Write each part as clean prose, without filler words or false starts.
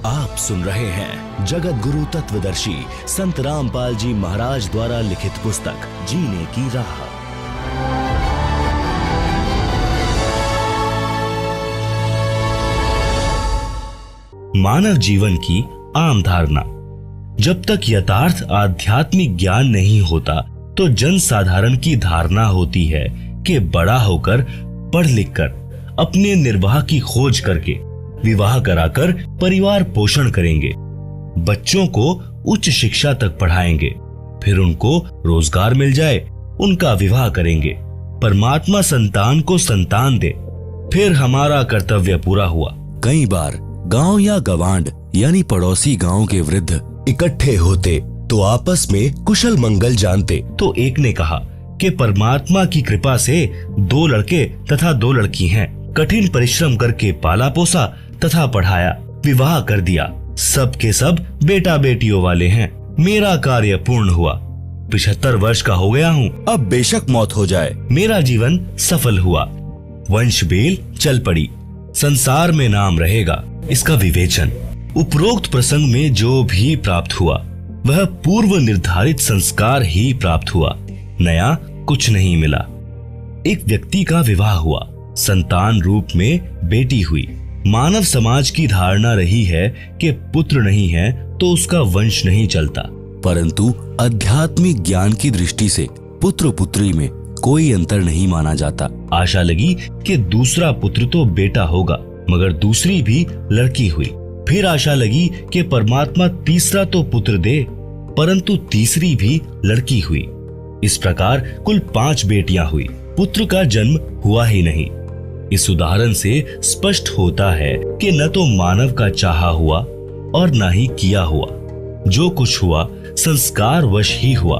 आप सुन रहे हैं जगत गुरु तत्वदर्शी संत रामपाल जी महाराज द्वारा लिखित पुस्तक जीने की राह। मानव जीवन की आम धारणा। जब तक यथार्थ आध्यात्मिक ज्ञान नहीं होता तो जन साधारण की धारणा होती है कि बड़ा होकर पढ़ लिखकर अपने निर्वाह की खोज करके विवाह कराकर परिवार पोषण करेंगे, बच्चों को उच्च शिक्षा तक पढ़ाएंगे, फिर उनको रोजगार मिल जाए उनका विवाह करेंगे, परमात्मा संतान को संतान दे, फिर हमारा कर्तव्य पूरा हुआ। कई बार गांव या गवांड यानी पड़ोसी गांव के वृद्ध इकट्ठे होते तो आपस में कुशल मंगल जानते। तो एक ने कहा कि परमात्मा की कृपा से 2 लड़के तथा 2 लड़की हैं, कठिन परिश्रम करके पाला पोसा तथा पढ़ाया, विवाह कर दिया, सब के सब बेटा बेटियों वाले हैं। मेरा कार्य पूर्ण हुआ, 75 वर्ष का हो गया हूँ, अब बेशक मौत हो जाए, मेरा जीवन सफल हुआ, वंश बेल चल पड़ी, संसार में नाम रहेगा। इसका विवेचन। उपरोक्त प्रसंग में जो भी प्राप्त हुआ वह पूर्व निर्धारित संस्कार ही प्राप्त हुआ, नया कुछ नहीं मिला। एक व्यक्ति का विवाह हुआ, संतान रूप में बेटी हुई। मानव समाज की धारणा रही है कि पुत्र नहीं है तो उसका वंश नहीं चलता, परंतु आध्यात्मिक ज्ञान की दृष्टि से पुत्र पुत्री में कोई अंतर नहीं माना जाता। आशा लगी कि दूसरा पुत्र तो बेटा होगा, मगर दूसरी भी लड़की हुई। फिर आशा लगी कि परमात्मा तीसरा तो पुत्र दे, परंतु तीसरी भी लड़की हुई। इस प्रकार कुल 5 बेटियां हुई, पुत्र का जन्म हुआ ही नहीं। इस उदाहरण से स्पष्ट होता है कि न तो मानव का चाहा हुआ और न ही किया हुआ, जो कुछ हुआ संस्कार वश ही हुआ।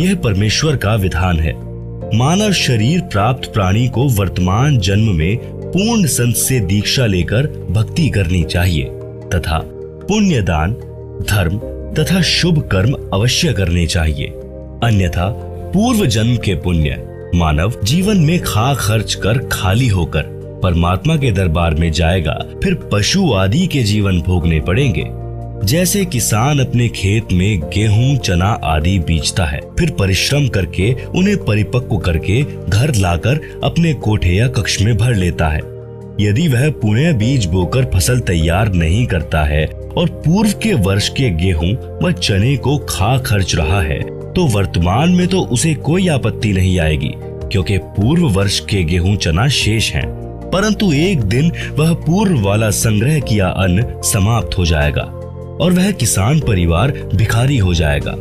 यह परमेश्वर का विधान है। मानव शरीर प्राप्त प्राणी को वर्तमान जन्म में पूर्ण संत से दीक्षा लेकर भक्ति करनी चाहिए तथा पुण्य दान, धर्म तथा शुभ कर्म अवश्य करने चाहिए, अन्यथा पूर्व जन्म के पुण्य मानव जीवन में खा खर्च कर खाली होकर परमात्मा के दरबार में जाएगा। फिर पशु आदि के जीवन भोगने पड़ेंगे। जैसे किसान अपने खेत में गेहूं, चना आदि बीजता है, फिर परिश्रम करके उन्हें परिपक्व करके घर लाकर अपने कोठे या कक्ष में भर लेता है। यदि वह पुनः बीज बोकर फसल तैयार नहीं करता है और पूर्व के वर्ष के गेहूं व चने को खा खर्च रहा है तो वर्तमान में तो उसे कोई आपत्ति नहीं आएगी, क्योंकि पूर्व वर्ष के गेहूं चना शेष हैं। परंतु एक दिन वह पूर्व वाला संग्रह किया अन्न समाप्त हो जाएगा और वह किसान परिवार भिखारी हो जाएगा।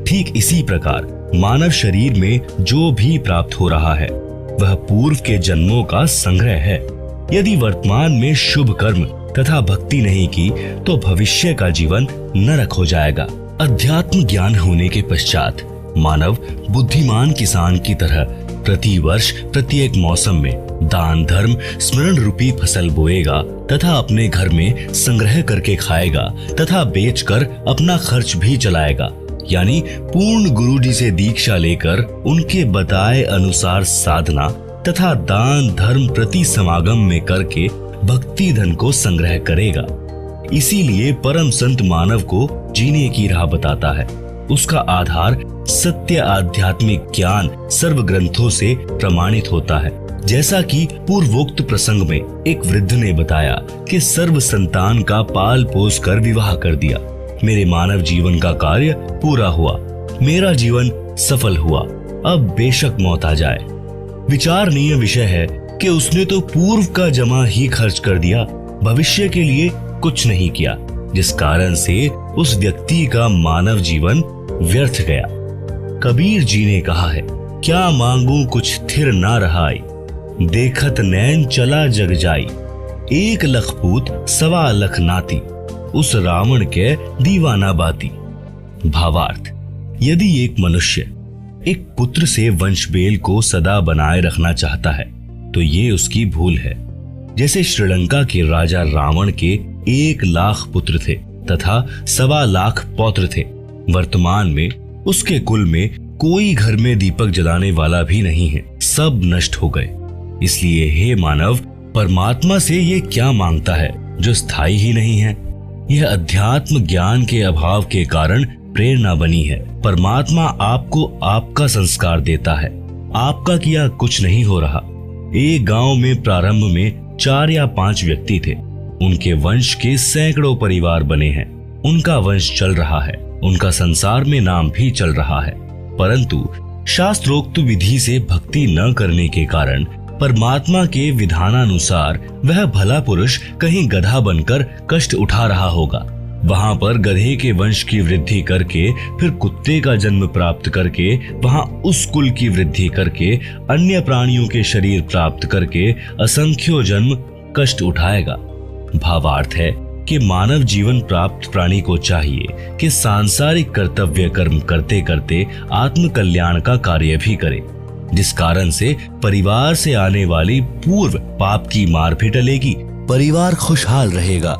ठीक इसी प्रकार मानव शरीर में जो भी प्राप्त हो रहा है वह पूर्व के जन्मों का संग्रह है। यदि वर्तमान में शुभ कर्म तथा भक्ति नहीं की तो भविष्य का जीवन नरक हो जाएगा। अध्यात्म ज्ञान होने के पश्चात मानव बुद्धिमान किसान की तरह प्रति वर्ष प्रत्येक मौसम में दान धर्म स्मरण रूपी फसल बोएगा तथा अपने घर में संग्रह करके खाएगा तथा बेचकर अपना खर्च भी चलाएगा। यानी पूर्ण गुरु जी से दीक्षा लेकर उनके बताए अनुसार साधना तथा दान धर्म प्रति समागम में करके भक्ति धन को संग्रह करेगा। इसीलिए परम संत मानव को जीने की राह बताता है। उसका आधार सत्य आध्यात्मिक ज्ञान सर्व ग्रंथों से प्रमाणित होता है। जैसा कि पूर्वोक्त प्रसंग में एक वृद्ध ने बताया कि सर्व संतान का पाल पोस कर विवाह कर दिया। मेरे मानव जीवन का कार्य पूरा हुआ, मेरा जीवन सफल हुआ, अब बेशक मौत आ जाए। विचारणीय विषय है कि उसने तो पूर्व का जमा ही खर्च कर दिया, भविष्य के लिए कुछ नहीं किया, जिस कारण से उस व्यक्ति का मानव जीवन व्यर्थ गया। कबीर जी ने कहा है, क्या मांगू कुछ थिर ना रहाई, देखत नैन चला जग जाई, 1 लख पूत 1.25 लख नाती, उस रावण के दीवाना बाती। भावार्थ, यदि एक मनुष्य एक पुत्र से वंशबेल को सदा बनाए रखना चाहता है तो ये उसकी भूल है। जैसे श्रीलंका के राजा रावण के 1 लाख पुत्र थे तथा 1.25 लाख पौत्र थे। वर्तमान में उसके कुल में कोई घर में दीपक जलाने वाला भी नहीं है, सब नष्ट हो गए। इसलिए हे मानव, परमात्मा से ये क्या मांगता है जो स्थायी ही नहीं है। यह अध्यात्म ज्ञान के अभाव के कारण प्रेरणा बनी है। परमात्मा आपको आपका संस्कार देता है, आपका किया कुछ नहीं हो रहा। एक गांव में प्रारंभ में 4 या 5 व्यक्ति थे। उनके वंश के सैकड़ों परिवार बने हैं। उनका वंश चल रहा है, उनका संसार में नाम भी चल रहा है। परंतु शास्त्रोक्त विधि से भक्ति न करने के कारण परमात्मा के विधानानुसार वह भला पुरुष कहीं गधा बनकर कष्ट उठा रहा होगा। वहां पर गधे के वंश की वृद्धि करके, फिर कुत्ते का जन्म प्राप्त करके, वहां उस कुल की वृद्धि करके, अन्य प्राणियों के शरीर प्राप्त करके असंख्यों जन्म कष्ट उठाएगा। भावार्थ है कि मानव जीवन प्राप्त प्राणी को चाहिए कि सांसारिक कर्तव्य कर्म करते करते आत्म कल्याण का कार्य भी करे, जिस कारण से परिवार से आने वाली पूर्व पाप की मार भी टलेगी, परिवार खुशहाल रहेगा